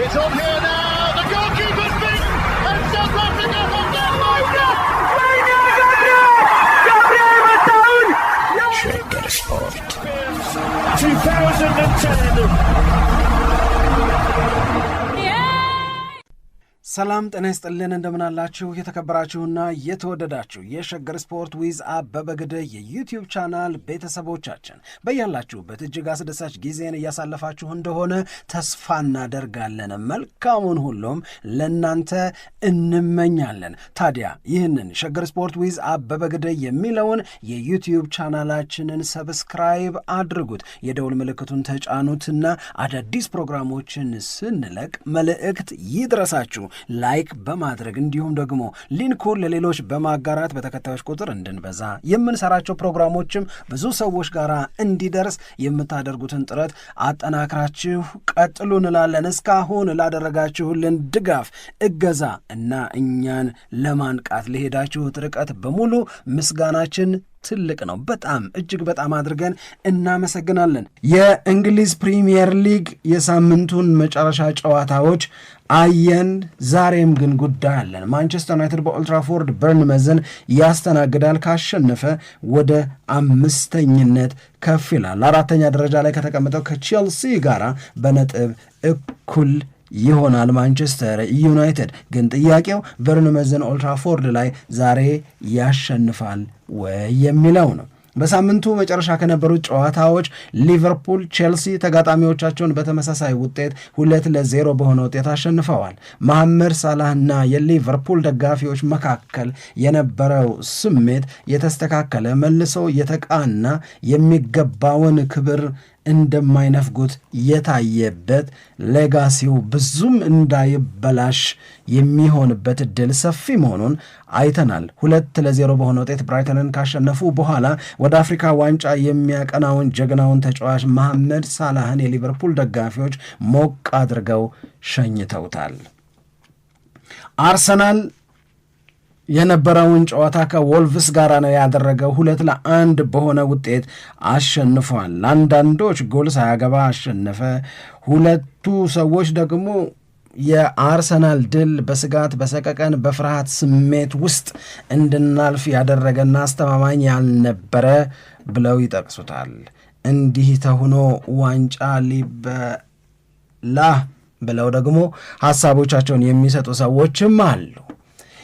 It's on here now. The goalkeeper's beaten, and South Africa have done Shaker Sport 2010. ሰላም ጤና ይስጥልን እንደምናላችሁ የተከበራችሁና የተወደዳችሁ የሸገር ስፖርት ዊዝ አበበ ግደይ የዩቲዩብ ቻናል ቤተሰቦቻችን በያላችሁበት እጅግ አስደሳች ጊዜን እያሳለፋችሁ እንደሆነ ተስፋ እናደርጋለን። መልካሙን ሁሉም ለናንተ እንመኛለን። ታዲያ ይህንን ሸገር ስፖርት ዊዝ አበበ ግደይ የሚለውን የዩቲዩብ ቻናላችንን ሰብስክራይብ አድርጉት፣ የደውል ምልክቱን ተጫኑትና አዳዲስ ፕሮግራሞችን ስንለቅ መልእክት ይድረሳችሁ። ላይክ በማድረግ እንዲሁም ደግሞ ሊንኩን ለሌሎች በማጋራት በተከታዮች ቁጥር እንድንበዛ የምንሰራቸው ፕሮግራሞችም ብዙ ሰዎች ጋር እንዲደርስ የምታደርጉትን ጥረት አጠናክራችሁ ቀጥሉ እንላለን። እስካሁን ላደረጋችሁልን ድጋፍ፣ እገዛ እና እኛን ለማንቃት ለሄዳችሁት ርቀት በሙሉ ምስጋናችን ትልቅ ነው። በጣም እጅግ በጣም አድርገን እናመሰግናለን። የእንግሊዝ ፕሪሚየር ሊግ የሳምንቱን መጨረሻ ጨዋታዎች አየን። ዛሬም ግን ጉዳይ አለን። ማንቸስተር ዩናይትድ በኦልትራፎርድ በርንመዝን ያስተናግዳል። ካሸነፈ ወደ 5ኛነት ከፍ ይላል። 4ኛ ደረጃ ላይ ከተቀመጠው ከቼልሲ ጋር በነጥብ እኩል ይሆናል ማንቸስተር ዩናይትድ። ግን ጥያቄው በርንመዝን ኦልትራፎርድ ላይ ዛሬ ያሸንፋል ወይ የሚለው ነው። በሳምንቱ መጨረሻ ከነበሩት ጨዋታዎች ሊቨርፑል ቼልሲ ተጋጣሚዎቻቸውን በተመሳሳይ ውጤት 2-0 በሆነ ውጤት አሸንፈዋል። መሐመድ ሳላህና የሊቨርፑል ደጋፊዎች መካከል የነበረው ስሜት የተስተካከለ መልሶ የተቃና የሚገባውን ክብር እንደማይነፍጉት የታየበት ሌጋሲው ብዙም እንዳይበላሽ የሚሆንበት እድል ሰፊ መሆኑን አይተናል። 2-0 በሆነ ውጤት ብራይተንን ካሸነፉ በኋላ ወደ አፍሪካ ዋንጫ የሚያቀናውን ጀግናውን ተጫዋች መሐመድ ሳላህን የሊቨርፑል ደጋፊዎች ሞቅ አድርገው ሸኝተውታል። አርሰናል የነበረውን ጨዋታ ከወልቭስ ጋር ነው ያደረገው። 2-1 በሆነ ውጤት አሸንፏል። አንዳንዶች ጎል ሳያገባ አሸነፈ። ሁለቱ ሰዎች ደግሞ የአርሰናል ድል በስጋት በሰቀቀን በፍርሃት ስሜት ውስጥ እንድናልፍ ያደረገና አስተማማኝ ያልነበረ ብለው ይጠቅሱታል። እንዲህ ተሆኖ ዋንጫ ሊበላ ብለው ደግሞ ሐሳቦቻቸውን የሚሰጡ ሰዎችም አሉ።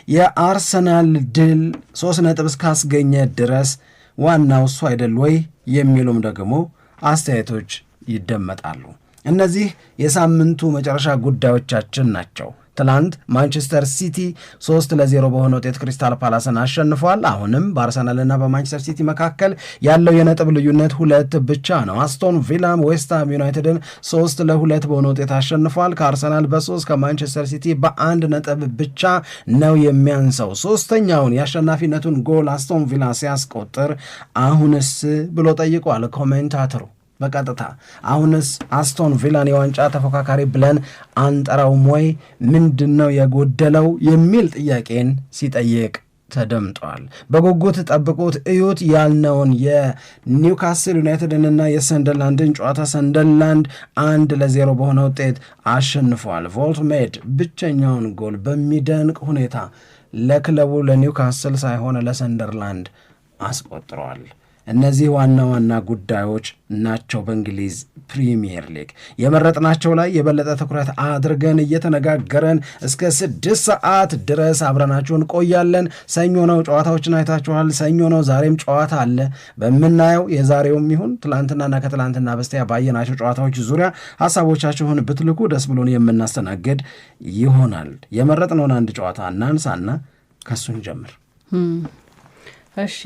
የአርሰናል ድል 3 ነጥብ እስካስገኘ ድረስ ዋናው እሱ አይደል ወይ የሚሉም ደግሞ አስተያየቶች ይደመጣሉ። እነዚህ የሳምንቱ መጨረሻ ጉዳዮቻችን ናቸው። ትላንት ማንቸስተር ሲቲ 3-0 በሆነ ውጤት ክሪስታል ፓላስን አሸንፏል። አሁንም በአርሰናልና በማንቸስተር ሲቲ መካከል ያለው የነጥብ ልዩነት 2 ብቻ ነው። አስቶን ቪላም ዌስትሃም ዩናይትድን 3-2 በሆነ ውጤት አሸንፏል። ከአርሰናል በ3 ከማንቸስተር ሲቲ በ1 ነጥብ ብቻ ነው የሚያንሰው። ሶስተኛውን የአሸናፊነቱን ጎል አስቶን ቪላ ሲያስቆጥር አሁንስ ብሎ ጠይቋል ኮሜንታተሩ በቀጥታ። አሁንስ አስቶን ቪላን የዋንጫ ተፎካካሪ ብለን አንጠራውም ወይ? ምንድነው የጎደለው የሚል ጥያቄን ሲጠይቅ ተደምጧል። በጉጉት ጠብቁት እዩት ያልነውን የኒውካስል ዩናይትድንና የሰንደርላንድን ጨዋታ ሰንደርላንድ 1-0 በሆነ ውጤት አሸንፏል። ቮልትሜድ ብቸኛውን ጎል በሚደንቅ ሁኔታ ለክለቡ ለኒውካስል ሳይሆን ለሰንደርላንድ አስቆጥሯል። እነዚህ ዋና ዋና ጉዳዮች ናቸው። በእንግሊዝ ፕሪሚየር ሊግ የመረጥናቸው ላይ የበለጠ ትኩረት አድርገን እየተነጋገረን እስከ 6 ሰዓት ድረስ አብረናችሁን ቆያለን። ሰኞ ነው፣ ጨዋታዎችን አይታችኋል። ሰኞ ነው፣ ዛሬም ጨዋታ አለ። በምናየው የዛሬውም ይሁን ትላንትናና ከትላንትና በስቲያ ባየናቸው ጨዋታዎች ዙሪያ ሀሳቦቻችሁን ብትልኩ ደስ ብሎን የምናስተናግድ ይሆናል። የመረጥነውን አንድ ጨዋታ እናንሳና ከሱን ጀምር። እሺ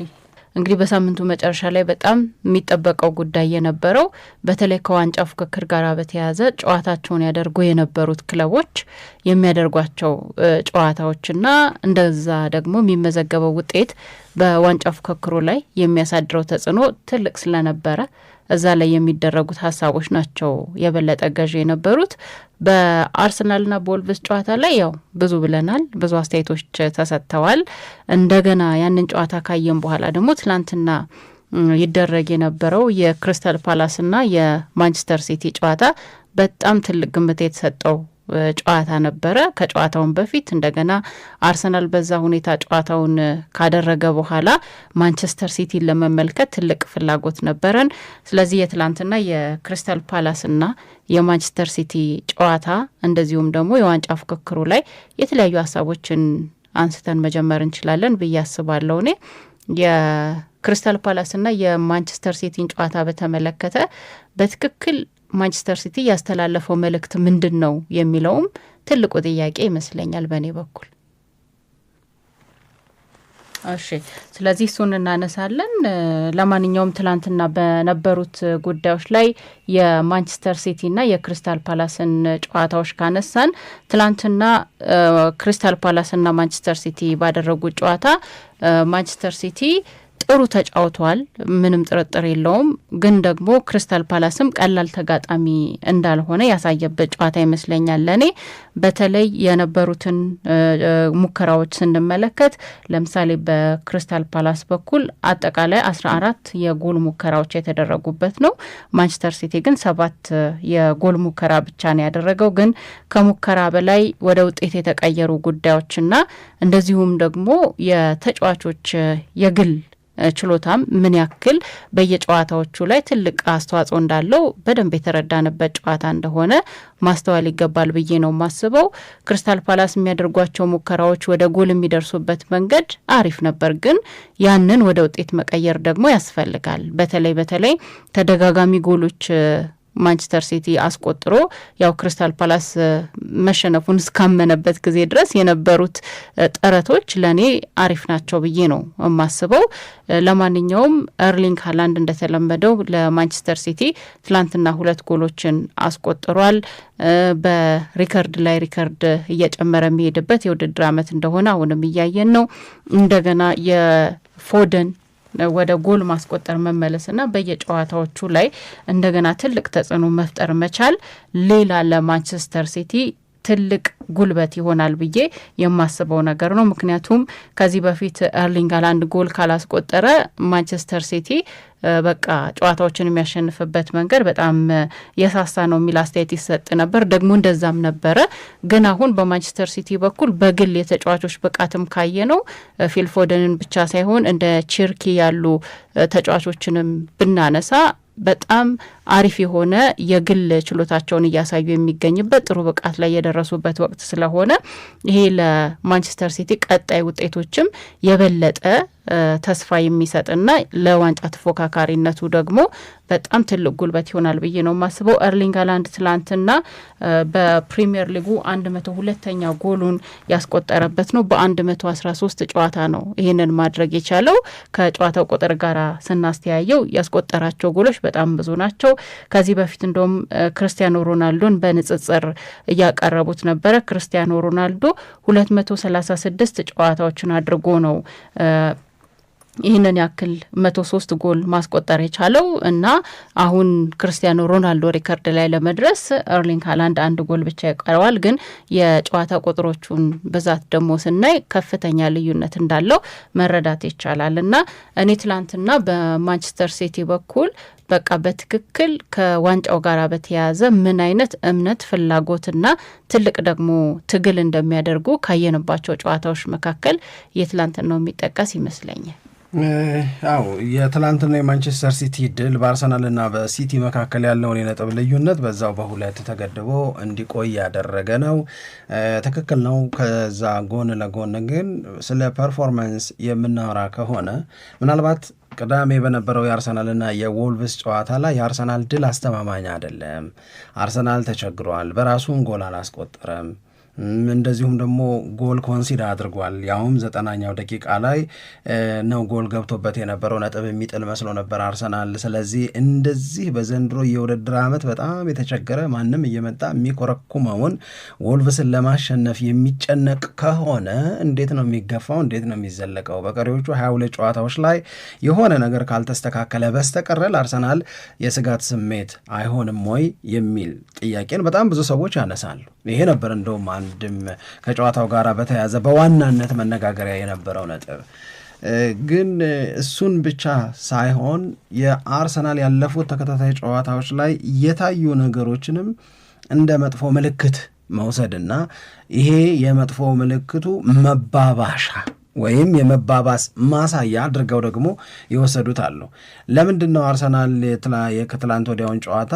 እንግዲህ በሳምንቱ መጨረሻ ላይ በጣም የሚጠበቀው ጉዳይ የነበረው በተለይ ከዋንጫ ፉክክር ጋር በተያያዘ ጨዋታቸውን ያደርጉ የነበሩት ክለቦች የሚያደርጓቸው ጨዋታዎችና እንደዛ ደግሞ የሚመዘገበው ውጤት በዋንጫ ፉክክሩ ላይ የሚያሳድረው ተጽዕኖ ትልቅ ስለነበረ እዛ ላይ የሚደረጉት ሀሳቦች ናቸው የበለጠ ገዥ የነበሩት። በአርሰናልና በወልቭስ ጨዋታ ላይ ያው ብዙ ብለናል፣ ብዙ አስተያየቶች ተሰጥተዋል። እንደገና ያንን ጨዋታ ካየን በኋላ ደግሞ ትላንትና ይደረግ የነበረው የክሪስታል ፓላስና የማንቸስተር ሲቲ ጨዋታ በጣም ትልቅ ግምት የተሰጠው ጨዋታ ነበረ። ከጨዋታውን በፊት እንደገና አርሰናል በዛ ሁኔታ ጨዋታውን ካደረገ በኋላ ማንቸስተር ሲቲን ለመመልከት ትልቅ ፍላጎት ነበረን። ስለዚህ የትላንትና የክሪስታል ፓላስና የማንቸስተር ሲቲ ጨዋታ እንደዚሁም ደግሞ የዋንጫ ፍክክሩ ላይ የተለያዩ ሀሳቦችን አንስተን መጀመር እንችላለን ብዬ አስባለሁ። እኔ የክሪስታል ፓላስና የማንቸስተር ሲቲን ጨዋታ በተመለከተ በትክክል ማንቸስተር ሲቲ ያስተላለፈው መልእክት ምንድን ነው የሚለውም ትልቁ ጥያቄ ይመስለኛል በእኔ በኩል። እሺ ስለዚህ እሱን እናነሳለን። ለማንኛውም ትላንትና በነበሩት ጉዳዮች ላይ የማንቸስተር ሲቲና የክሪስታል ፓላስን ጨዋታዎች ካነሳን ትላንትና ክሪስታል ፓላስና ማንቸስተር ሲቲ ባደረጉት ጨዋታ ማንቸስተር ሲቲ ጥሩ ተጫውቷል፣ ምንም ጥርጥር የለውም። ግን ደግሞ ክሪስታል ፓላስም ቀላል ተጋጣሚ እንዳልሆነ ያሳየበት ጨዋታ ይመስለኛል ለኔ። በተለይ የነበሩትን ሙከራዎች ስንመለከት ለምሳሌ በክሪስታል ፓላስ በኩል አጠቃላይ 14 የጎል ሙከራዎች የተደረጉበት ነው። ማንቸስተር ሲቲ ግን 7 የጎል ሙከራ ብቻ ነው ያደረገው። ግን ከሙከራ በላይ ወደ ውጤት የተቀየሩ ጉዳዮችና እንደዚሁም ደግሞ የተጫዋቾች የግል ችሎታም ምን ያክል በየጨዋታዎቹ ላይ ትልቅ አስተዋጽኦ እንዳለው በደንብ የተረዳንበት ጨዋታ እንደሆነ ማስተዋል ይገባል ብዬ ነው ማስበው። ክሪስታል ፓላስ የሚያደርጓቸው ሙከራዎች ወደ ጎል የሚደርሱበት መንገድ አሪፍ ነበር፣ ግን ያንን ወደ ውጤት መቀየር ደግሞ ያስፈልጋል። በተለይ ተደጋጋሚ ጎሎች ማንቸስተር ሲቲ አስቆጥሮ ያው ክሪስታል ፓላስ መሸነፉን እስካመነበት ጊዜ ድረስ የነበሩት ጥረቶች ለኔ አሪፍ ናቸው ብዬ ነው የማስበው። ለማንኛውም ኤርሊንግ ሃላንድ እንደተለመደው ለማንቸስተር ሲቲ ትላንትና 2 ጎሎችን አስቆጥሯል። በሪከርድ ላይ ሪከርድ እየጨመረ የሚሄድበት የውድድር ዓመት እንደሆነ አሁንም እያየን ነው። እንደገና የፎደን ወደ ጎል ማስቆጠር መመለስና በየጨዋታዎቹ ላይ እንደገና ትልቅ ተጽዕኖ መፍጠር መቻል ሌላ ለማንቸስተር ሲቲ ትልቅ ጉልበት ይሆናል ብዬ የማስበው ነገር ነው። ምክንያቱም ከዚህ በፊት ኤርሊንግ ሃላንድ ጎል ካላስቆጠረ ማንቸስተር ሲቲ በቃ ጨዋታዎችን የሚያሸንፍበት መንገድ በጣም የሳሳ ነው የሚል አስተያየት ይሰጥ ነበር። ደግሞ እንደዛም ነበረ። ግን አሁን በማንቸስተር ሲቲ በኩል በግል የተጫዋቾች ብቃትም ካየ ነው ፊል ፎደንን ብቻ ሳይሆን እንደ ቺርኪ ያሉ ተጫዋቾችንም ብናነሳ በጣም አሪፍ የሆነ የግል ችሎታቸውን እያሳዩ የሚገኝበት ጥሩ ብቃት ላይ የደረሱበት ወቅት ስለሆነ ይሄ ለማንቸስተር ሲቲ ቀጣይ ውጤቶችም የበለጠ ተስፋ የሚሰጥና ለዋንጫ ተፎካካሪነቱ ደግሞ በጣም ትልቅ ጉልበት ይሆናል ብዬ ነው የማስበው። ኤርሊንግ ሃላንድ ትላንትና በፕሪሚየር ሊጉ 102ኛ ጎሉን ያስቆጠረበት ነው። በ113 ጨዋታ ነው ይህንን ማድረግ የቻለው። ከጨዋታው ቁጥር ጋር ስናስተያየው ያስቆጠራቸው ጎሎች በጣም ብዙ ናቸው። ከዚህ በፊት እንደውም ክርስቲያኖ ሮናልዶን በንጽጽር እያቀረቡት ነበረ። ክርስቲያኖ ሮናልዶ 236 ጨዋታዎችን አድርጎ ነው ይህንን ያክል 103 ጎል ማስቆጠር የቻለው እና አሁን ክርስቲያኖ ሮናልዶ ሪከርድ ላይ ለመድረስ ኤርሊንግ ሃላንድ 1 ጎል ብቻ ይቀረዋል። ግን የጨዋታ ቁጥሮቹን ብዛት ደግሞ ስናይ ከፍተኛ ልዩነት እንዳለው መረዳት ይቻላል። እና እኔ ትላንትና በማንቸስተር ሲቲ በኩል በቃ በትክክል ከዋንጫው ጋር በተያያዘ ምን አይነት እምነት ፍላጎትና ትልቅ ደግሞ ትግል እንደሚያደርጉ ካየንባቸው ጨዋታዎች መካከል የትላንትናው የሚጠቀስ ይመስለኛል። አዎ የትላንትና የማንቸስተር ሲቲ ድል በአርሰናልና በሲቲ መካከል ያለውን የነጥብ ልዩነት በዛው በ2 ተገድቦ እንዲቆይ ያደረገ ነው። ትክክል ነው። ከዛ ጎን ለጎን ግን ስለ ፐርፎርማንስ የምናወራ ከሆነ ምናልባት ቅዳሜ በነበረው የአርሰናልና የዎልቭስ ጨዋታ ላይ የአርሰናል ድል አስተማማኝ አይደለም። አርሰናል ተቸግሯል። በራሱን ጎል አላስቆጠረም። እንደዚሁም ደግሞ ጎል ኮንሲድ አድርጓል። ያውም 90ኛው ደቂቃ ላይ ነው ጎል ገብቶበት የነበረው። ነጥብ የሚጥል መስሎ ነበር አርሰናል። ስለዚህ እንደዚህ በዘንድሮ የውድድር ዓመት በጣም የተቸገረ ማንም እየመጣ የሚኮረኩመውን ወልቭስን ለማሸነፍ የሚጨነቅ ከሆነ እንዴት ነው የሚገፋው? እንዴት ነው የሚዘለቀው? በቀሪዎቹ 22 ጨዋታዎች ላይ የሆነ ነገር ካልተስተካከለ በስተቀረ ለአርሰናል የስጋት ስሜት አይሆንም ወይ የሚል ጥያቄን በጣም ብዙ ሰዎች ያነሳሉ። ይሄ ነበር እንደውም አንድም ከጨዋታው ጋር በተያያዘ በዋናነት መነጋገሪያ የነበረው ነጥብ። ግን እሱን ብቻ ሳይሆን የአርሰናል ያለፉት ተከታታይ ጨዋታዎች ላይ የታዩ ነገሮችንም እንደ መጥፎ ምልክት መውሰድና ይሄ የመጥፎ ምልክቱ መባባሻ ወይም የመባባስ ማሳያ አድርገው ደግሞ ይወሰዱት አሉ። ለምንድን ነው አርሰናል ከትላንት ወዲያውን ጨዋታ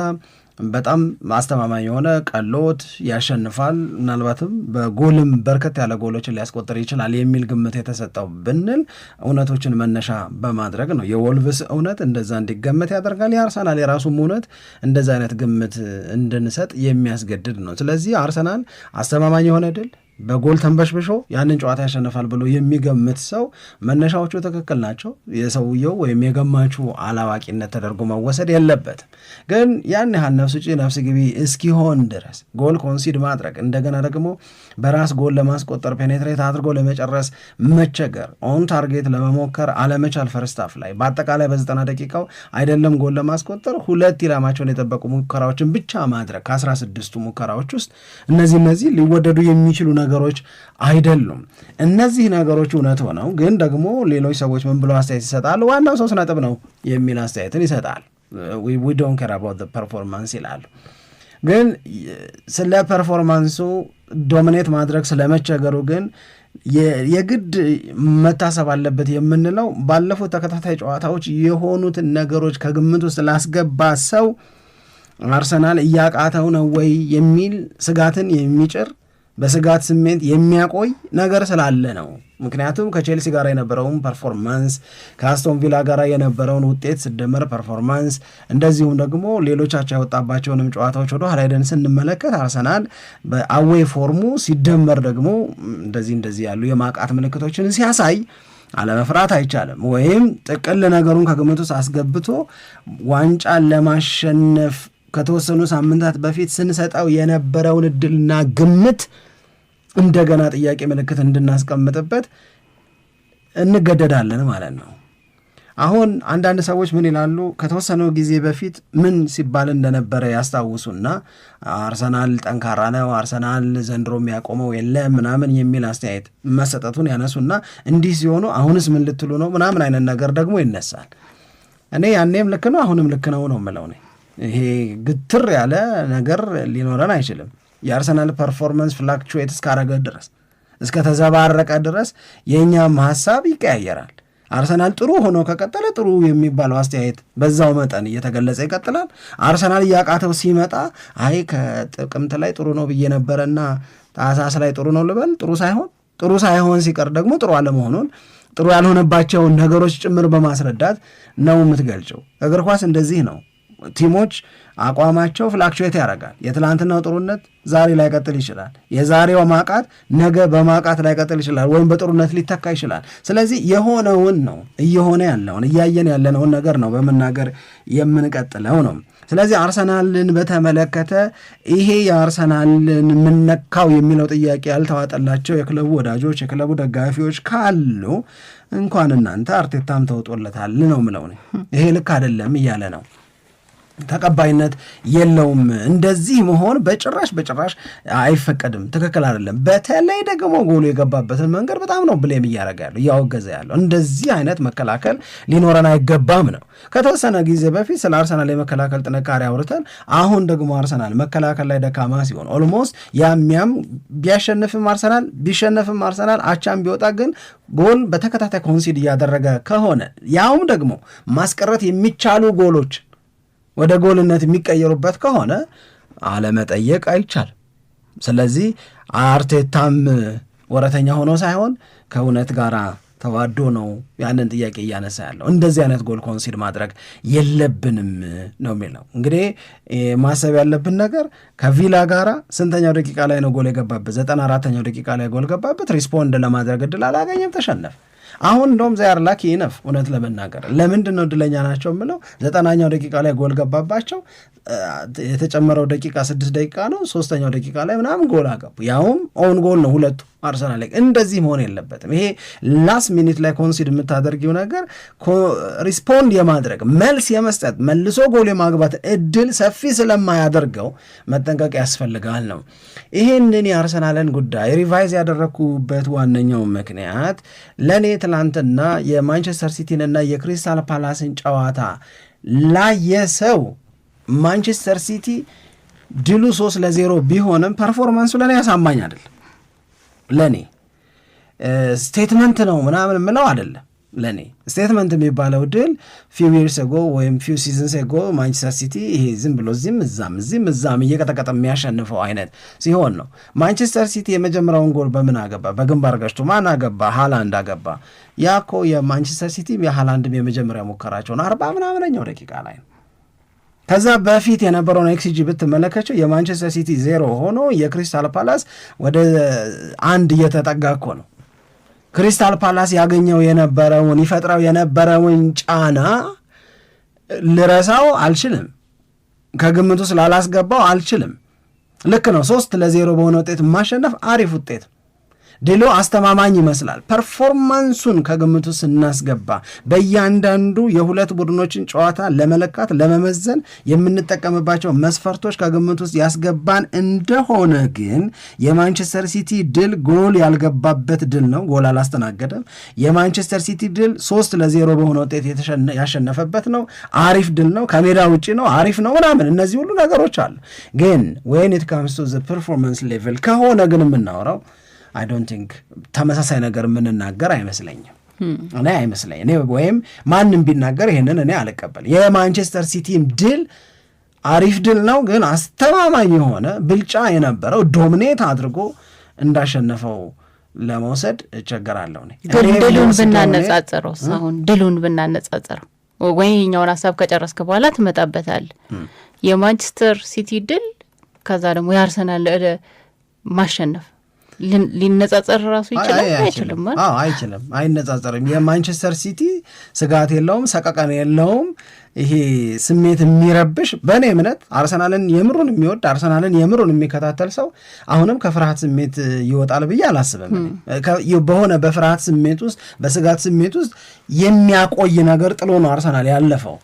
በጣም አስተማማኝ የሆነ ቀሎት ያሸንፋል፣ ምናልባትም በጎልም በርከት ያለ ጎሎችን ሊያስቆጥር ይችላል የሚል ግምት የተሰጠው ብንል እውነቶችን መነሻ በማድረግ ነው። የወልቭስ እውነት እንደዛ እንዲገመት ያደርጋል። የአርሰናል የራሱም እውነት እንደዛ አይነት ግምት እንድንሰጥ የሚያስገድድ ነው። ስለዚህ አርሰናል አስተማማኝ የሆነ ድል በጎል ተንበሽብሾ ያንን ጨዋታ ያሸንፋል ብሎ የሚገምት ሰው መነሻዎቹ ትክክል ናቸው። የሰውየው ወይም የገማቹ አላዋቂነት ተደርጎ መወሰድ የለበትም። ግን ያን ያህል ነፍስ ውጪ ነፍስ ግቢ እስኪሆን ድረስ ጎል ኮንሲድ ማድረግ እንደገና ደግሞ በራስ ጎል ለማስቆጠር ፔኔትሬት አድርጎ ለመጨረስ መቸገር፣ ኦን ታርጌት ለመሞከር አለመቻል ፈርስት ሃፍ ላይ በአጠቃላይ በ90 ደቂቃው አይደለም ጎል ለማስቆጠር 2 ኢላማቸውን የጠበቁ ሙከራዎችን ብቻ ማድረግ ከ16ቱ ሙከራዎች ውስጥ እነዚህ ሊወደዱ የሚችሉ ነገሮች አይደሉም። እነዚህ ነገሮች እውነት ሆነው ግን ደግሞ ሌሎች ሰዎች ምን ብለው አስተያየት ይሰጣሉ? ዋናው 3 ነጥብ ነው የሚል አስተያየትን ይሰጣል። we don't care about the performance ይላሉ። ግን ስለ ፐርፎርማንሱ ዶሚኔት ማድረግ ስለመቸገሩ ግን የግድ መታሰብ አለበት የምንለው ባለፉት ተከታታይ ጨዋታዎች የሆኑትን ነገሮች ከግምት ውስጥ ላስገባ ሰው አርሰናል እያቃተው ነው ወይ የሚል ስጋትን የሚጭር በስጋት ስሜት የሚያቆይ ነገር ስላለ ነው። ምክንያቱም ከቼልሲ ጋር የነበረውን ፐርፎርማንስ ከአስቶን ቪላ ጋር የነበረውን ውጤት ስደመር ፐርፎርማንስ እንደዚሁም ደግሞ ሌሎቻቸው ያወጣባቸውንም ጨዋታዎች ወደ ኋላ ሄደን ስንመለከት አርሰናል በአዌይ ፎርሙ ሲደመር ደግሞ እንደዚህ ያሉ የማቃት ምልክቶችን ሲያሳይ አለመፍራት አይቻልም። ወይም ጥቅል ነገሩን ከግምት ውስጥ አስገብቶ ዋንጫን ለማሸነፍ ከተወሰኑ ሳምንታት በፊት ስንሰጠው የነበረውን እድልና ግምት እንደገና ጥያቄ ምልክት እንድናስቀምጥበት እንገደዳለን ማለት ነው። አሁን አንዳንድ ሰዎች ምን ይላሉ? ከተወሰነው ጊዜ በፊት ምን ሲባል እንደነበረ ያስታውሱና አርሰናል ጠንካራ ነው፣ አርሰናል ዘንድሮ የሚያቆመው የለም ምናምን የሚል አስተያየት መሰጠቱን ያነሱና እንዲህ ሲሆኑ አሁንስ ምን ልትሉ ነው ምናምን አይነት ነገር ደግሞ ይነሳል። እኔ ያኔም ልክ ነው አሁንም ልክ ነው የምለው ነኝ። ይሄ ግትር ያለ ነገር ሊኖረን አይችልም። የአርሰናል ፐርፎርመንስ ፍላክቹዌት እስካረገ ድረስ እስከ ተዘባረቀ ድረስ የእኛም ሀሳብ ይቀያየራል። አርሰናል ጥሩ ሆኖ ከቀጠለ ጥሩ የሚባለው አስተያየት በዛው መጠን እየተገለጸ ይቀጥላል። አርሰናል እያቃተው ሲመጣ አይ ከጥቅምት ላይ ጥሩ ነው ብዬ ነበረና ታህሳስ ላይ ጥሩ ነው ልበል፣ ጥሩ ሳይሆን ሲቀር ደግሞ ጥሩ አለመሆኑን ጥሩ ያልሆነባቸውን ነገሮች ጭምር በማስረዳት ነው የምትገልጨው። እግር ኳስ እንደዚህ ነው። ቲሞች አቋማቸው ፍላክቹዌት ያደርጋል። የትላንትናው ጥሩነት ዛሬ ላይ ቀጥል ይችላል። የዛሬው ማቃት ነገ በማቃት ላይ ቀጥል ይችላል፣ ወይም በጥሩነት ሊተካ ይችላል። ስለዚህ የሆነውን ነው እየሆነ ያለውን እያየን ያለነውን ነገር ነው በመናገር የምንቀጥለው ነው። ስለዚህ አርሰናልን በተመለከተ ይሄ የአርሰናልን ምነካው የሚለው ጥያቄ ያልተዋጠላቸው የክለቡ ወዳጆች የክለቡ ደጋፊዎች ካሉ እንኳን እናንተ አርቴታም ተውጦለታል ነው ምለው። ይሄ ልክ አይደለም እያለ ነው። ተቀባይነት የለውም። እንደዚህ መሆን በጭራሽ አይፈቀድም። ትክክል አይደለም። በተለይ ደግሞ ጎሉ የገባበትን መንገድ በጣም ነው ብሌም እያደረገ ያለው እያወገዘ ያለው። እንደዚህ አይነት መከላከል ሊኖረን አይገባም ነው። ከተወሰነ ጊዜ በፊት ስለ አርሰናል የመከላከል ጥንካሬ አውርተን አሁን ደግሞ አርሰናል መከላከል ላይ ደካማ ሲሆን ኦልሞስት ያም ቢያሸንፍም አርሰናል ቢሸነፍም አርሰናል አቻም ቢወጣ ግን ጎል በተከታታይ ኮንሲድ እያደረገ ከሆነ ያውም ደግሞ ማስቀረት የሚቻሉ ጎሎች ወደ ጎልነት የሚቀየሩበት ከሆነ አለመጠየቅ አይቻልም። ስለዚህ አርቴታም ወረተኛ ሆኖ ሳይሆን ከእውነት ጋር ተዋዶ ነው ያንን ጥያቄ እያነሳ ያለው። እንደዚህ አይነት ጎል ኮንሲድ ማድረግ የለብንም ነው የሚለው። እንግዲህ ማሰብ ያለብን ነገር ከቪላ ጋራ ስንተኛው ደቂቃ ላይ ነው ጎል የገባበት? 94ኛው ደቂቃ ላይ ጎል ገባበት። ሪስፖንድ ለማድረግ እድል አላገኘም፣ ተሸነፈ። አሁን እንደውም ዛያር ላኪ ይነፍ እውነት ለመናገር ለምንድን ነው እድለኛ ናቸው የምለው 90ኛው ደቂቃ ላይ ጎል ገባባቸው። የተጨመረው ደቂቃ 6 ደቂቃ ነው። 3ኛው ደቂቃ ላይ ምናምን ጎል አገቡ። ያውም ኦን ጎል ነው ሁለቱ አርሰናል ላይ። እንደዚህ መሆን የለበትም። ይሄ ላስት ሚኒት ላይ ኮንሲድ የምታደርጊው ነገር ሪስፖንድ የማድረግ መልስ የመስጠት መልሶ ጎል የማግባት እድል ሰፊ ስለማያደርገው መጠንቀቅ ያስፈልጋል ነው። ይህንን የአርሰናልን ጉዳይ ሪቫይዝ ያደረግኩበት ዋነኛው ምክንያት ለእኔ ትላንትና የማንቸስተር ሲቲንና የክሪስታል ፓላስን ጨዋታ ላየ ሰው ማንቸስተር ሲቲ ድሉ 3-0 ቢሆንም ፐርፎርማንሱ ለእኔ ያሳማኝ አይደለም። ለእኔ ስቴትመንት ነው ምናምን የምለው አይደለም። ለእኔ ስቴትመንት የሚባለው ድል ፊው ይርስ ጎ ወይም ፊው ሲዝንስ ጎ ማንቸስተር ሲቲ ይሄ ዝም ብሎ እዚህም እዛም እየቀጠቀጠ የሚያሸንፈው አይነት ሲሆን ነው። ማንቸስተር ሲቲ የመጀመሪያውን ጎል በምን አገባ? በግንባር ገጭቶ ማን አገባ? ሃላንድ አገባ። ያ እኮ የማንቸስተር ሲቲ የሃላንድም የመጀመሪያ ሙከራቸውን 40 ምናምነኛው ደቂቃ ላይ ነው። ከዛ በፊት የነበረውን ኤክስጂ ብትመለከቸው የማንቸስተር ሲቲ 0 ሆኖ የክሪስታል ፓላስ ወደ 1 እየተጠጋ እኮ ነው። ክሪስታል ፓላስ ያገኘው የነበረውን ይፈጥረው የነበረውን ጫና ልረሳው አልችልም፣ ከግምቱ ስላላስገባው አልችልም። ልክ ነው። 3-0 በሆነ ውጤት ማሸነፍ አሪፍ ውጤት፣ ድሎ አስተማማኝ ይመስላል። ፐርፎርማንሱን ከግምቱ ስናስገባ በእያንዳንዱ የሁለት ቡድኖችን ጨዋታ ለመለካት ለመመዘን የምንጠቀምባቸው መስፈርቶች ከግምት ውስጥ ያስገባን እንደሆነ ግን የማንቸስተር ሲቲ ድል ጎል ያልገባበት ድል ነው። ጎል አላስተናገደም። የማንቸስተር ሲቲ ድል 3-0 በሆነ ውጤት ያሸነፈበት ነው። አሪፍ ድል ነው። ከሜዳ ውጭ ነው። አሪፍ ነው ምናምን፣ እነዚህ ሁሉ ነገሮች አሉ። ግን when it comes to the performance level ከሆነ ግን የምናወራው I don't think ተመሳሳይ ነገር የምንናገር አይመስለኝም። እኔ አይመስለኝ እኔ ወይም ማንም ቢናገር ይሄንን እኔ አልቀበል። የማንቸስተር ሲቲም ድል አሪፍ ድል ነው፣ ግን አስተማማኝ የሆነ ብልጫ የነበረው ዶሚኔት አድርጎ እንዳሸነፈው ለመውሰድ እቸገራለሁ። ግን ድሉን ብናነጻጽረው አሁን ድሉን ብናነጻጽረው ወይኛውን ሀሳብ ከጨረስክ በኋላ ትመጣበታል። የማንቸስተር ሲቲ ድል ከዛ ደግሞ የአርሰናል ማሸነፍ ሊነጻጸር ራሱ ይችላል? አይችልም። አይችልም፣ አይነጻጸርም። የማንቸስተር ሲቲ ስጋት የለውም፣ ሰቀቀን የለውም። ይሄ ስሜት የሚረብሽ በእኔ እምነት አርሰናልን የምሩን የሚወድ አርሰናልን የምሩን የሚከታተል ሰው አሁንም ከፍርሃት ስሜት ይወጣል ብዬ አላስብም። በሆነ በፍርሃት ስሜት ውስጥ በስጋት ስሜት ውስጥ የሚያቆይ ነገር ጥሎ ነው አርሰናል ያለፈው።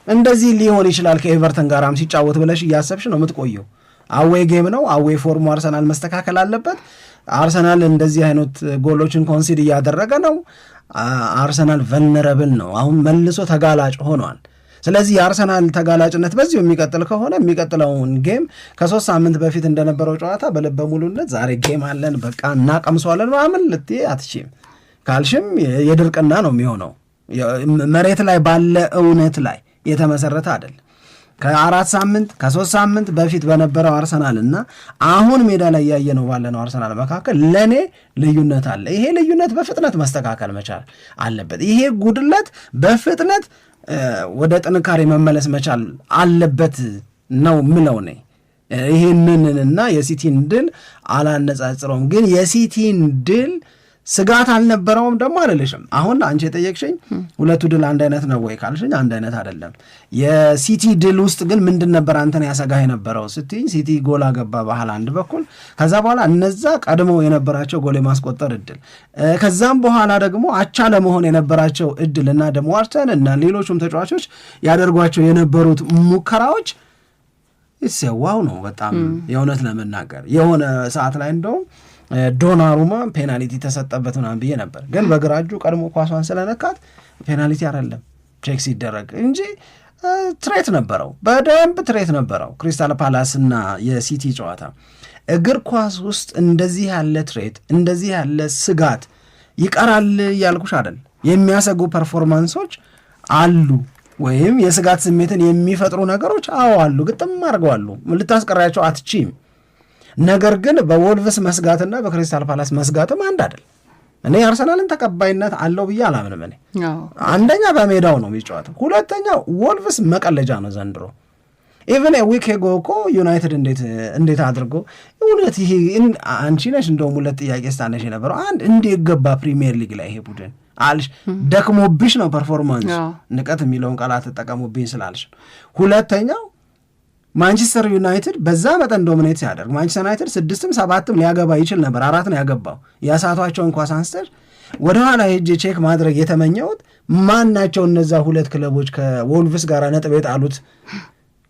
እንደዚህ ሊሆን ይችላል ከኤቨርተን ጋራም ሲጫወት ብለሽ እያሰብሽ ነው የምትቆየው። አዌይ ጌም ነው። አዌይ ፎርሙ አርሰናል መስተካከል አለበት። አርሰናል እንደዚህ አይነት ጎሎችን ኮንሲድ እያደረገ ነው። አርሰናል ቨልነረብል ነው፣ አሁን መልሶ ተጋላጭ ሆኗል። ስለዚህ የአርሰናል ተጋላጭነት በዚሁ የሚቀጥል ከሆነ የሚቀጥለውን ጌም ከ3 ሳምንት በፊት እንደነበረው ጨዋታ በልበ ሙሉነት ዛሬ ጌም አለን በቃ እናቀምሰዋለን ማምን ልትይ አትችም። ካልሽም የድርቅና ነው የሚሆነው። መሬት ላይ ባለ እውነት ላይ የተመሰረተ አይደለም። ከ4 ሳምንት ከ3 ሳምንት በፊት በነበረው አርሰናል እና አሁን ሜዳ ላይ ያየነው ባለነው አርሰናል መካከል ለእኔ ልዩነት አለ። ይሄ ልዩነት በፍጥነት መስተካከል መቻል አለበት። ይሄ ጉድለት በፍጥነት ወደ ጥንካሬ መመለስ መቻል አለበት ነው ምለው ነኝ። ይህንንና የሲቲን ድል አላነጻጽረውም፣ ግን የሲቲን ድል ስጋት አልነበረውም ደግሞ አልልሽም። አሁን አንቺ የጠየቅሽኝ ሁለቱ ድል አንድ አይነት ነው ወይ ካልሽኝ አንድ አይነት አይደለም። የሲቲ ድል ውስጥ ግን ምንድን ነበር አንተን ያሰጋህ የነበረው ስትይኝ፣ ሲቲ ጎል አገባ በሃላንድ በኩል፣ ከዛ በኋላ እነዛ ቀድሞ የነበራቸው ጎል የማስቆጠር እድል፣ ከዛም በኋላ ደግሞ አቻ ለመሆን የነበራቸው እድል እና ደግሞ ዋርተን እና ሌሎቹም ተጫዋቾች ያደርጓቸው የነበሩት ሙከራዎች ይሰዋው ነው በጣም የእውነት ለመናገር የሆነ ሰዓት ላይ እንደውም ዶናሩማ ፔናልቲ ተሰጠበት ምናምን ብዬ ነበር፣ ግን በግራ እጁ ቀድሞ ኳሷን ስለነካት ፔናልቲ አይደለም ቼክ ሲደረግ እንጂ ትሬት ነበረው፣ በደንብ ትሬት ነበረው። ክሪስታል ፓላስና የሲቲ ጨዋታ እግር ኳስ ውስጥ እንደዚህ ያለ ትሬት እንደዚህ ያለ ስጋት ይቀራል ያልኩሽ አይደል። የሚያሰጉ ፐርፎርማንሶች አሉ ወይም የስጋት ስሜትን የሚፈጥሩ ነገሮች አሉ፣ ግጥም አድርገዋሉ፣ ልታስቀራቸው አትችም። ነገር ግን በወልቭስ መስጋትና በክሪስታል ፓላስ መስጋትም አንድ አይደል። እኔ አርሰናልን ተቀባይነት አለው ብዬ አላምንም። እኔ አንደኛ በሜዳው ነው የሚጫወተው፣ ሁለተኛ ወልቭስ መቀለጃ ነው ዘንድሮ። ኢቨን ዊክ ሄጎ እኮ ዩናይትድ እንዴት አድርጎ እውነት ይሄ አንቺ ነሽ እንደውም ሁለት ጥያቄ ስታነሽ የነበረው አንድ እንዴት ገባ ፕሪሚየር ሊግ ላይ ይሄ ቡድን አልሽ፣ ደክሞብሽ ነው ፐርፎርማንስ፣ ንቀት የሚለውን ቃላት ተጠቀሙብኝ ስላልሽ። ሁለተኛው ማንቸስተር ዩናይትድ በዛ መጠን ዶሚኔት ሲያደርግ ማንቸስተር ዩናይትድ 6-7 ሊያገባ ይችል ነበር፣ 4 ነው ያገባው። ያሳቷቸውን ኳስ አንስተር ወደኋላ ሄጄ ቼክ ማድረግ የተመኘሁት ማን ናቸው እነዛ ሁለት ክለቦች ከወልቭስ ጋር ነጥብ የጣሉት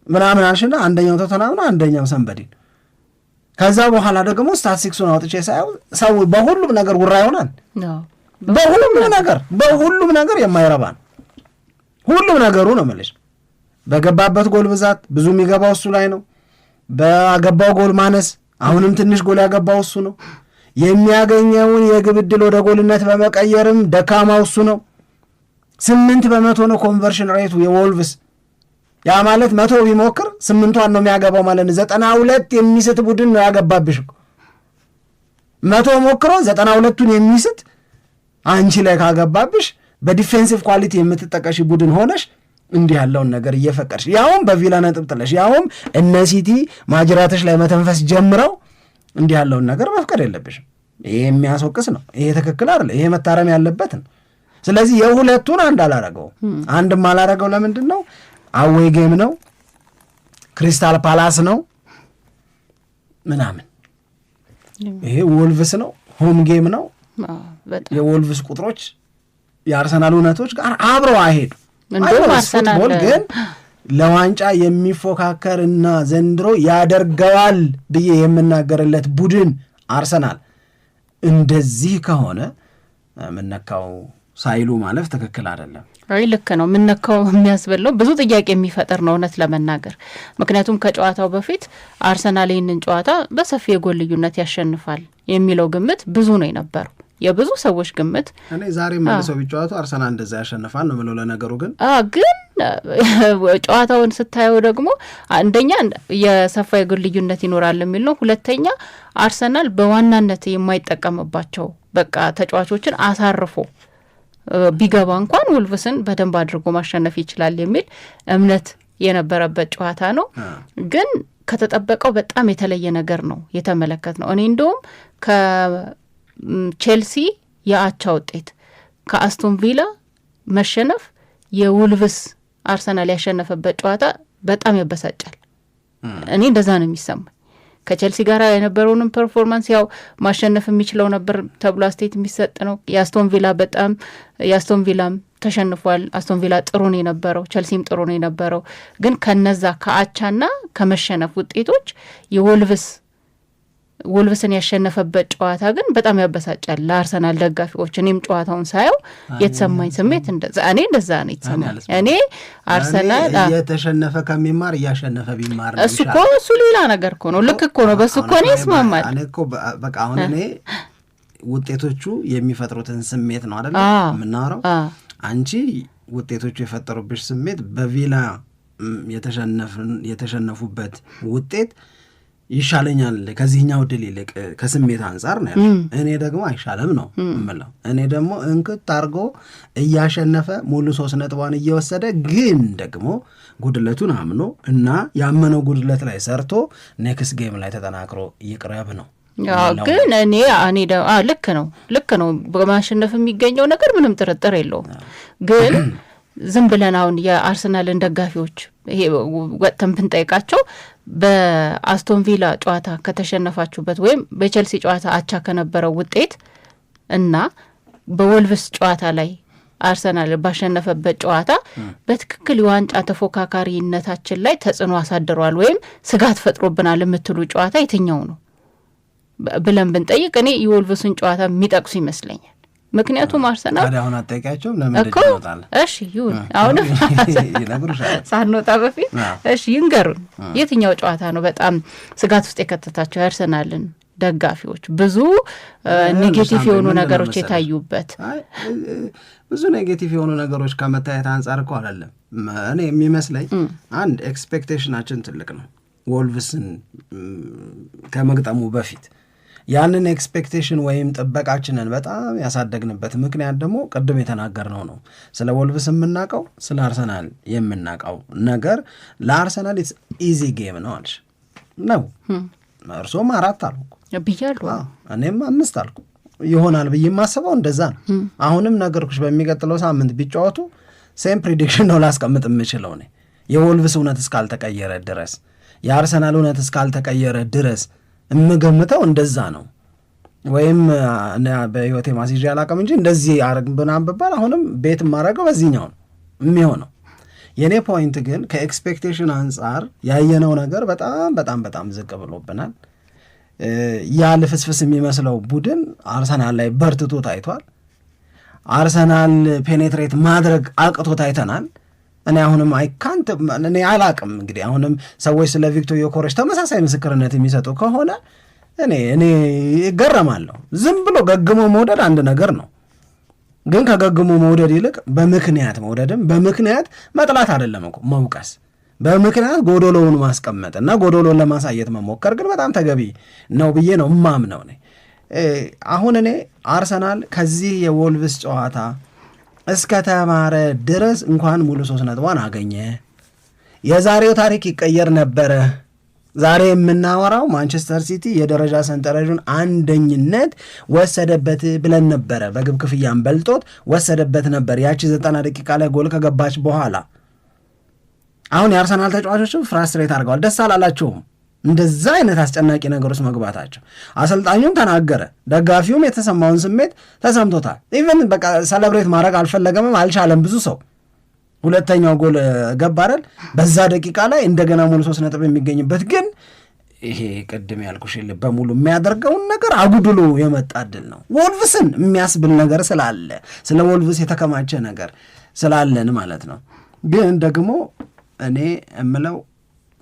ምናምን አልሽና አንደኛው ቶተንሃም ነው አንደኛው ሰንበዲ። ከዛ በኋላ ደግሞ ስታቲስቲክሱን አውጥቼ ሳይው ሰው በሁሉም ነገር ውራ ይሆናል። በሁሉም ነገር የማይረባን ሁሉም ነገሩ ነው ማለት በገባበት ጎል ብዛት ብዙ የሚገባው እሱ ላይ ነው። በገባው ጎል ማነስ አሁንም ትንሽ ጎል ያገባው እሱ ነው። የሚያገኘውን የግብ ዕድል ወደ ጎልነት በመቀየርም ደካማው እሱ ነው። 8% ነው ኮንቨርሽን ሬቱ የወልቭስ። ያ ማለት 100 ቢሞክር 8ቷን ነው የሚያገባው ማለት ነው። 92 የሚስት ቡድን ነው ያገባብሽ። 100 ሞክሮ 92ቱን የሚስት አንቺ ላይ ካገባብሽ በዲፌንሲቭ ኳሊቲ የምትጠቀሽ ቡድን ሆነሽ እንዲህ ያለውን ነገር እየፈቀድሽ ያውም በቪላ ነጥብ ጥለሽ ያውም እነ ሲቲ ማጅራተሽ ላይ መተንፈስ ጀምረው እንዲህ ያለውን ነገር መፍቀድ የለብሽም። ይሄ የሚያስወቅስ ነው። ይሄ ትክክል አይደለ። ይሄ መታረም ያለበት ነው። ስለዚህ የሁለቱን አንድ አላረገው። አንድም አላረገው ለምንድን ነው? አዌይ ጌም ነው፣ ክሪስታል ፓላስ ነው ምናምን። ይሄ ወልቭስ ነው፣ ሆም ጌም ነው። የወልቭስ ቁጥሮች የአርሰናል እውነቶች ጋር አብረው አይሄዱ። ፉትቦል ግን ለዋንጫ የሚፎካከርና ዘንድሮ ያደርገዋል ብዬ የምናገርለት ቡድን አርሰናል እንደዚህ ከሆነ ምነካው ሳይሉ ማለፍ ትክክል አይደለም። አይ ልክ ነው። ምነካው የሚያስበለው ብዙ ጥያቄ የሚፈጠር ነው እውነት ለመናገር። ምክንያቱም ከጨዋታው በፊት አርሰናል ይህንን ጨዋታ በሰፊ የጎል ልዩነት ያሸንፋል የሚለው ግምት ብዙ ነው የነበረው፣ የብዙ ሰዎች ግምት። እኔ ዛሬ መልሰው ቢጫወቱ አርሰናል እንደዛ ያሸንፋል ነው ብለው ለነገሩ ግን ጨዋታውን ስታየው ደግሞ አንደኛ የሰፋ የጎል ልዩነት ይኖራል የሚል ነው። ሁለተኛ አርሰናል በዋናነት የማይጠቀምባቸው በቃ ተጫዋቾችን አሳርፎ ቢገባ እንኳን ወልቭስን በደንብ አድርጎ ማሸነፍ ይችላል የሚል እምነት የነበረበት ጨዋታ ነው። ግን ከተጠበቀው በጣም የተለየ ነገር ነው የተመለከት ነው። እኔ እንደውም ከቼልሲ የአቻ ውጤት ከአስቶን ቪላ መሸነፍ የወልቭስ አርሰናል ያሸነፈበት ጨዋታ በጣም ያበሳጫል። እኔ እንደዛ ነው የሚሰማኝ። ከቼልሲ ጋር የነበረውንም ፐርፎርማንስ ያው ማሸነፍ የሚችለው ነበር ተብሎ አስተያየት የሚሰጥ ነው። የአስቶን ቪላም ተሸንፏል። አስቶን ቪላ ጥሩ ነው የነበረው፣ ቼልሲም ጥሩ ነው የነበረው። ግን ከነዛ ከአቻና ከመሸነፍ ውጤቶች ወልቭስን ያሸነፈበት ጨዋታ ግን በጣም ያበሳጫል ለአርሰናል ደጋፊዎች። እኔም ጨዋታውን ሳየው የተሰማኝ ስሜት እንደዛ ነው የተሰማኝ። እኔ አርሰናል እየተሸነፈ ከሚማር እያሸነፈ ቢማር ነው። እሱ ሌላ ነገር እኮ ነው። ልክ እኮ ነው። በሱ እኮ እኔ እስማማለሁ። እኔ እኮ በቃ አሁን እኔ ውጤቶቹ የሚፈጥሩትን ስሜት ነው አይደል የምናወራው። አንቺ ውጤቶቹ የፈጠሩብሽ ስሜት በቪላ የተሸነፉበት ውጤት ይሻለኛል ከዚህኛው ድል ይልቅ ከስሜት አንጻር ነው ያለው። እኔ ደግሞ አይሻለም ነው የምለው። እኔ ደግሞ እንክት አርጎ እያሸነፈ ሙሉ 3 ነጥቧን እየወሰደ ግን ደግሞ ጉድለቱን አምኖ እና ያመነው ጉድለት ላይ ሰርቶ ኔክስት ጌም ላይ ተጠናክሮ ይቅረብ ነው። ግን እኔ ልክ ነው በማሸነፍ የሚገኘው ነገር ምንም ጥርጥር የለውም። ግን ዝም ብለን አሁን የአርሰናልን ደጋፊዎች ይሄ ወጥተን ብንጠይቃቸው በአስቶን ቪላ ጨዋታ ከተሸነፋችሁበት ወይም በቼልሲ ጨዋታ አቻ ከነበረው ውጤት እና በወልቭስ ጨዋታ ላይ አርሰናል ባሸነፈበት ጨዋታ በትክክል የዋንጫ ተፎካካሪነታችን ላይ ተጽዕኖ አሳድሯል ወይም ስጋት ፈጥሮብናል የምትሉ ጨዋታ የትኛው ነው ብለን ብንጠይቅ እኔ የወልቭስን ጨዋታ የሚጠቅሱ ይመስለኛል። ምክንያቱም አርሰናል ታዲያ አሁን አጠይቃቸውም ለምን ይወጣል? እሺ ይሁን አሁንም ሳንወጣ በፊት እሺ ይንገሩን፣ የትኛው ጨዋታ ነው በጣም ስጋት ውስጥ የከተታቸው የአርሰናልን ደጋፊዎች? ብዙ ኔጌቲቭ የሆኑ ነገሮች የታዩበት። ብዙ ኔጌቲቭ የሆኑ ነገሮች ከመታየት አንጻር እኮ አይደለም። እኔ የሚመስለኝ አንድ ኤክስፔክቴሽናችን ትልቅ ነው ወልቭስን ከመግጠሙ በፊት ያንን ኤክስፔክቴሽን ወይም ጥበቃችንን በጣም ያሳደግንበት ምክንያት ደግሞ ቅድም የተናገርነው ነው። ስለ ወልቭስ የምናውቀው ስለ አርሰናል የምናውቀው ነገር ለአርሰናል ኢትስ ኢዚ ጌም ነው አልሽ ነው። እርሶም 4 አልኩ ብያለሁ፣ እኔም 5 አልኩ። ይሆናል ብዬ የማስበው እንደዛ ነው። አሁንም ነገርኩሽ፣ በሚቀጥለው ሳምንት ቢጫወቱ ሴም ፕሪዲክሽን ነው ላስቀምጥ የምችለው እኔ። የወልቭስ እውነት እስካልተቀየረ ድረስ የአርሰናል እውነት እስካልተቀየረ ድረስ የምገምተው እንደዛ ነው። ወይም በህይወቴ ማስይዤ አላውቅም እንጂ እንደዚህ አረግ ብናም ብባል አሁንም ቤት የማረገው በዚህኛው ነው የሚሆነው። የኔ ፖይንት ግን ከኤክስፔክቴሽን አንጻር ያየነው ነገር በጣም በጣም በጣም ዝቅ ብሎብናል። ያ ልፍስፍስ የሚመስለው ቡድን አርሰናል ላይ በርትቶ ታይቷል። አርሰናል ፔኔትሬት ማድረግ አቅቶ ታይተናል። እኔ አሁንም አይካንት እኔ አላቅም። እንግዲህ አሁንም ሰዎች ስለ ቪክቶር ዮኬሬሽ ተመሳሳይ ምስክርነት የሚሰጡ ከሆነ እኔ ይገረማለሁ። ዝም ብሎ ገግሞ መውደድ አንድ ነገር ነው፣ ግን ከገግሞ መውደድ ይልቅ በምክንያት መውደድም በምክንያት መጥላት አይደለም እኮ መውቀስ፣ በምክንያት ጎዶሎውን ማስቀመጥ እና ጎዶሎውን ለማሳየት መሞከር ግን በጣም ተገቢ ነው ብዬ ነው እማምነው። አሁን እኔ አርሰናል ከዚህ የወልቭስ ጨዋታ እስከ ተማረ ድረስ እንኳን ሙሉ 3 ነጥቧን አገኘ። የዛሬው ታሪክ ይቀየር ነበረ። ዛሬ የምናወራው ማንቸስተር ሲቲ የደረጃ ሰንጠረዡን አንደኝነት ወሰደበት ብለን ነበረ። በግብ ክፍያም በልጦት ወሰደበት ነበር ያቺ 90 ደቂቃ ላይ ጎል ከገባች በኋላ። አሁን የአርሰናል ተጫዋቾችም ፍራስትሬት አድርገዋል። ደስ አላላቸውም እንደዛ አይነት አስጨናቂ ነገር ውስጥ መግባታቸው። አሰልጣኙም ተናገረ፣ ደጋፊውም የተሰማውን ስሜት ተሰምቶታል። ኢቨን በቃ ሰለብሬት ማድረግ አልፈለገምም፣ አልቻለም። ብዙ ሰው ሁለተኛው ጎል ገባ አይደል? በዛ ደቂቃ ላይ እንደገና ሙሉ 3 ነጥብ የሚገኝበት ግን ይሄ ቅድም ያልኩሽ ልበ ሙሉ የሚያደርገውን ነገር አጉድሎ የመጣ ድል ነው። ወልቭስን የሚያስብል ነገር ስላለ ስለ ወልቭስ የተከማቸ ነገር ስላለን ማለት ነው። ግን ደግሞ እኔ እምለው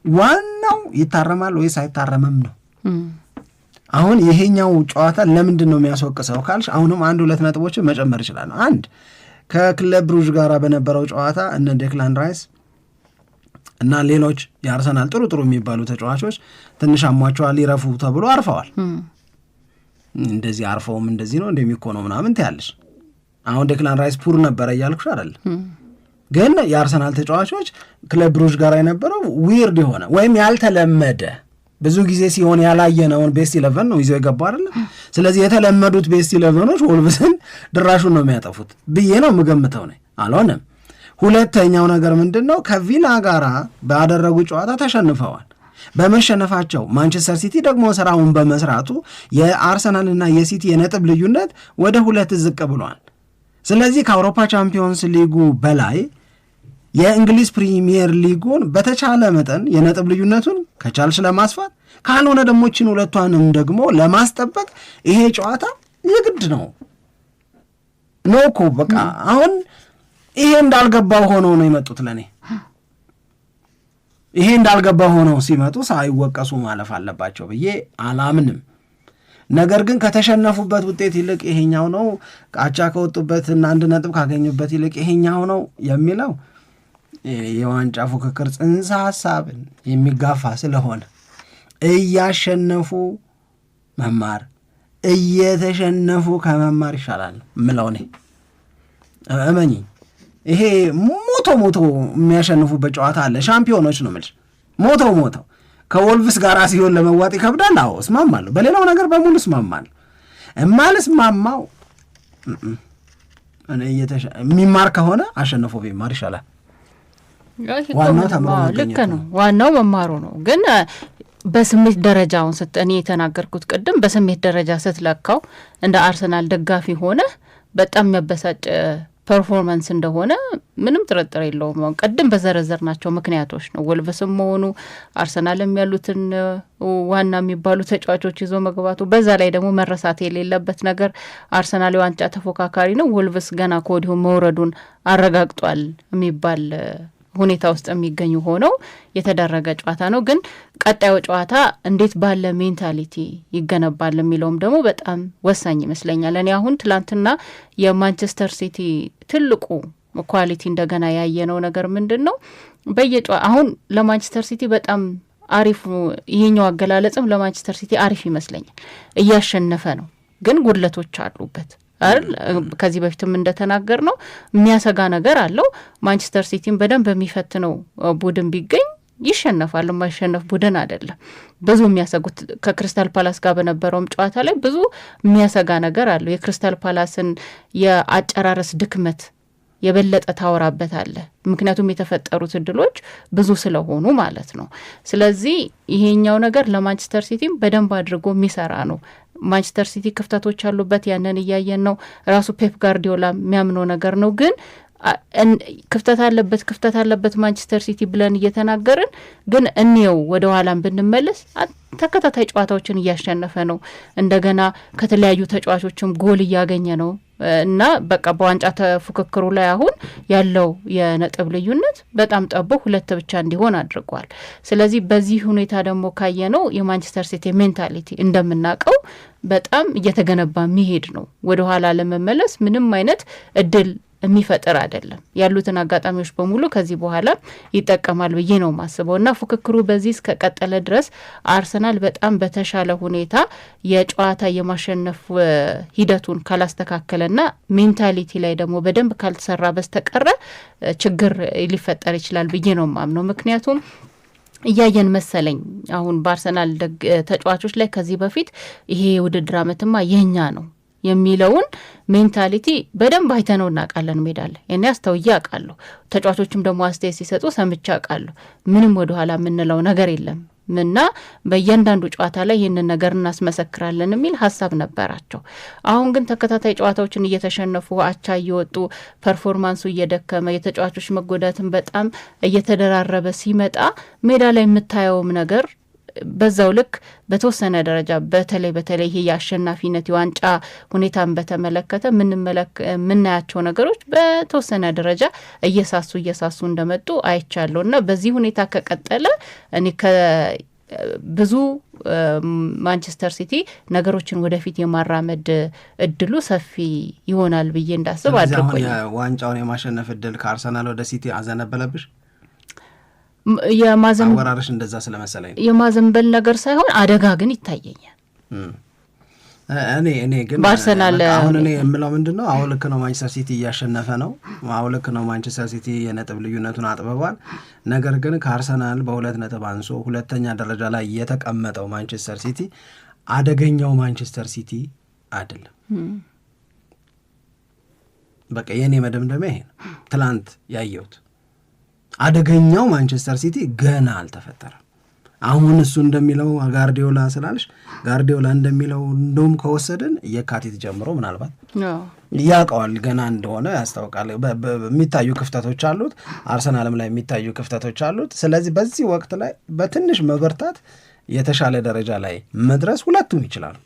ዋናው ይታረማል ወይስ አይታረምም ነው። አሁን ይሄኛው ጨዋታ ለምንድን ነው የሚያስወቅሰው ካልሽ አሁንም 1-2 ነጥቦችን መጨመር ይችላል። አንድ ከክለብ ብሩዥ ጋር በነበረው ጨዋታ እነ ዴክላን ራይስ እና ሌሎች የአርሰናል ጥሩ የሚባሉ ተጫዋቾች ትንሽ አሟቸዋል፣ ይረፉ ተብሎ አርፈዋል። እንደዚህ አርፈውም እንደዚህ ነው እንደሚኮነው ምናምን ትያለሽ። አሁን ዴክላን ራይስ ፑር ነበረ እያልኩሽ አይደል? ግን የአርሰናል ተጫዋቾች ክለብ ብሩዥ ጋር የነበረው ዊርድ የሆነ ወይም ያልተለመደ ብዙ ጊዜ ሲሆን ያላየነውን ቤስት 11 ነው ይዘው የገባው አይደለም። ስለዚህ የተለመዱት ቤስት 11ኖች ወልቭስን ድራሹን ነው የሚያጠፉት ብዬ ነው የምገምተው ነው። አልሆነም። ሁለተኛው ነገር ምንድን ነው? ከቪላ ጋር ባደረጉ ጨዋታ ተሸንፈዋል። በመሸነፋቸው ማንቸስተር ሲቲ ደግሞ ስራውን በመስራቱ የአርሰናልና የሲቲ የነጥብ ልዩነት ወደ 2 ዝቅ ብሏል። ስለዚህ ከአውሮፓ ቻምፒዮንስ ሊጉ በላይ የእንግሊዝ ፕሪሚየር ሊጉን በተቻለ መጠን የነጥብ ልዩነቱን ከቻልሽ ለማስፋት ካልሆነ ደግሞ ችን ሁለቷንም ደግሞ ለማስጠበቅ ይሄ ጨዋታ የግድ ነው እኮ በቃ አሁን ይሄ እንዳልገባው ሆነው ነው የመጡት። ለኔ ይሄ እንዳልገባው ሆነው ሲመጡ ሳይወቀሱ ማለፍ አለባቸው ብዬ አላምንም። ነገር ግን ከተሸነፉበት ውጤት ይልቅ ይሄኛው ነው፣ አቻ ከወጡበት እና 1 ነጥብ ካገኙበት ይልቅ ይሄኛው ነው የሚለው የዋንጫ ፉክክር ጽንሰ ሐሳብን የሚጋፋ ስለሆነ እያሸነፉ መማር እየተሸነፉ ከመማር ይሻላል ምለው እኔ እመኚ። ይሄ ሞቶ የሚያሸንፉበት ጨዋታ አለ። ሻምፒዮኖች ነው የምልሽ። ሞቶ ከወልቭስ ጋር ሲሆን ለመዋጥ ይከብዳል። አዎ እስማማለሁ። በሌላው ነገር በሙሉ እስማማለሁ። እማልስማማው የሚማር ከሆነ አሸንፎ ቢማር ይሻላል። ልክ ነው። ዋናው መማሩ ነው። ግን በስሜት ደረጃውን እኔ የተናገርኩት ቅድም በስሜት ደረጃ ስትለካው እንደ አርሰናል ደጋፊ ሆነ በጣም የሚያበሳጭ ፐርፎርማንስ እንደሆነ ምንም ጥርጥር የለውም። ቅድም በዘረዘርናቸው ምክንያቶች ነው። ወልቭስም መሆኑ አርሰናልም ያሉትን ዋና የሚባሉ ተጫዋቾች ይዞ መግባቱ፣ በዛ ላይ ደግሞ መረሳት የሌለበት ነገር አርሰናል የዋንጫ ተፎካካሪ ነው፣ ወልቭስ ገና ከወዲሁ መውረዱን አረጋግጧል የሚባል ሁኔታ ውስጥ የሚገኙ ሆነው የተደረገ ጨዋታ ነው። ግን ቀጣዩ ጨዋታ እንዴት ባለ ሜንታሊቲ ይገነባል የሚለውም ደግሞ በጣም ወሳኝ ይመስለኛል። እኔ አሁን ትላንትና የማንቸስተር ሲቲ ትልቁ ኳሊቲ እንደገና ያየነው ነገር ምንድን ነው? አሁን ለማንቸስተር ሲቲ በጣም አሪፍ ይሄኛው አገላለጽም ለማንቸስተር ሲቲ አሪፍ ይመስለኛል። እያሸነፈ ነው፣ ግን ጉድለቶች አሉበት አይደል? ከዚህ በፊትም እንደተናገር ነው የሚያሰጋ ነገር አለው። ማንቸስተር ሲቲን በደንብ የሚፈትነው ቡድን ቢገኝ ይሸነፋል። የማይሸነፍ ቡድን አይደለም። ብዙ የሚያሰጉት ከክሪስታል ፓላስ ጋር በነበረውም ጨዋታ ላይ ብዙ የሚያሰጋ ነገር አለው። የክሪስታል ፓላስን የአጨራረስ ድክመት የበለጠ ታወራበት አለ። ምክንያቱም የተፈጠሩት እድሎች ብዙ ስለሆኑ ማለት ነው። ስለዚህ ይሄኛው ነገር ለማንቸስተር ሲቲም በደንብ አድርጎ የሚሰራ ነው። ማንቸስተር ሲቲ ክፍተቶች አሉበት፣ ያንን እያየን ነው። ራሱ ፔፕ ጋርዲዮላ የሚያምነው ነገር ነው። ግን ክፍተት አለበት ማንቸስተር ሲቲ ብለን እየተናገርን ግን እንየው ወደ ኋላም ብንመለስ ተከታታይ ጨዋታዎችን እያሸነፈ ነው። እንደገና ከተለያዩ ተጫዋቾችም ጎል እያገኘ ነው። እና በቃ በዋንጫ ተፉክክሩ ላይ አሁን ያለው የነጥብ ልዩነት በጣም ጠቦ 2 ብቻ እንዲሆን አድርጓል። ስለዚህ በዚህ ሁኔታ ደግሞ ካየነው የማንቸስተር ሲቲ ሜንታሊቲ እንደምናቀው በጣም እየተገነባ የሚሄድ ነው። ወደ ኋላ ለመመለስ ምንም አይነት እድል የሚፈጥር አይደለም። ያሉትን አጋጣሚዎች በሙሉ ከዚህ በኋላ ይጠቀማል ብዬ ነው ማስበውና ፉክክሩ በዚህ እስከ ቀጠለ ድረስ አርሰናል በጣም በተሻለ ሁኔታ የጨዋታ የማሸነፍ ሂደቱን ካላስተካከለና ሜንታሊቲ ላይ ደግሞ በደንብ ካልተሰራ በስተቀረ ችግር ሊፈጠር ይችላል ብዬ ነው ማምነው። ምክንያቱም እያየን መሰለኝ አሁን በአርሰናል ተጫዋቾች ላይ ከዚህ በፊት ይሄ ውድድር አመትማ የኛ ነው የሚለውን ሜንታሊቲ በደንብ አይተነው እናውቃለን። ሜዳለ እኔ አስተውዬ አውቃለሁ። ተጫዋቾችም ደግሞ አስተያየት ሲሰጡ ሰምቼ አውቃለሁ። ምንም ወደ ኋላ የምንለው ነገር የለም እና በእያንዳንዱ ጨዋታ ላይ ይህንን ነገር እናስመሰክራለን የሚል ሀሳብ ነበራቸው። አሁን ግን ተከታታይ ጨዋታዎችን እየተሸነፉ አቻ እየወጡ ፐርፎርማንሱ እየደከመ የተጫዋቾች መጎዳትን በጣም እየተደራረበ ሲመጣ ሜዳ ላይ የምታየውም ነገር በዛው ልክ በተወሰነ ደረጃ በተለይ ይሄ የአሸናፊነት የዋንጫ ሁኔታን በተመለከተ የምናያቸው ነገሮች በተወሰነ ደረጃ እየሳሱ እንደመጡ አይቻለሁ እና በዚህ ሁኔታ ከቀጠለ እኔ ብዙ ማንቸስተር ሲቲ ነገሮችን ወደፊት የማራመድ እድሉ ሰፊ ይሆናል ብዬ እንዳስብ አድርጎኝ ዋንጫውን የማሸነፍ እድል ከአርሰናል ወደ ሲቲ አዘነበለብሽ? አወራረሽ እንደዛ ስለመሰለኝ የማዘንበል ነገር ሳይሆን አደጋ ግን ይታየኛል። እኔ ግን በአርሰናል አሁን እኔ የምለው ምንድነው አሁን ልክ ነው ማንቸስተር ሲቲ እያሸነፈ ነው። አሁን ልክ ነው ማንቸስተር ሲቲ የነጥብ ልዩነቱን አጥብቧል። ነገር ግን ከአርሰናል በ2 ነጥብ አንሶ 2ኛ ደረጃ ላይ የተቀመጠው ማንቸስተር ሲቲ አደገኛው ማንቸስተር ሲቲ አይደለም። በቃ የኔ መደምደሚያ ይሄ ነው። ትላንት ያየሁት አደገኛው ማንቸስተር ሲቲ ገና አልተፈጠረም። አሁን እሱ እንደሚለው ጋርዲዮላ ስላልሽ ጋርዲዮላ እንደሚለው እንደውም ከወሰድን የካቲት ጀምሮ ምናልባት ያውቀዋል ገና እንደሆነ ያስታውቃል። የሚታዩ ክፍተቶች አሉት፣ አርሰናልም ላይ የሚታዩ ክፍተቶች አሉት። ስለዚህ በዚህ ወቅት ላይ በትንሽ መበርታት የተሻለ ደረጃ ላይ መድረስ ሁለቱም ይችላሉ።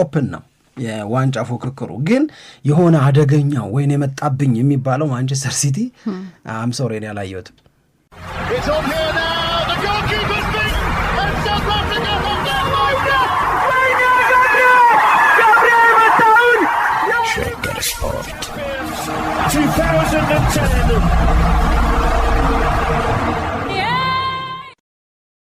ኦፕን ነው የዋንጫ ፉክክሩ። ግን የሆነ አደገኛው ወይን የመጣብኝ የሚባለው ማንቸስተር ሲቲ አምሶሬን ያላየሁትም። It's on here now. The goalkeeper's beaten, and South Africa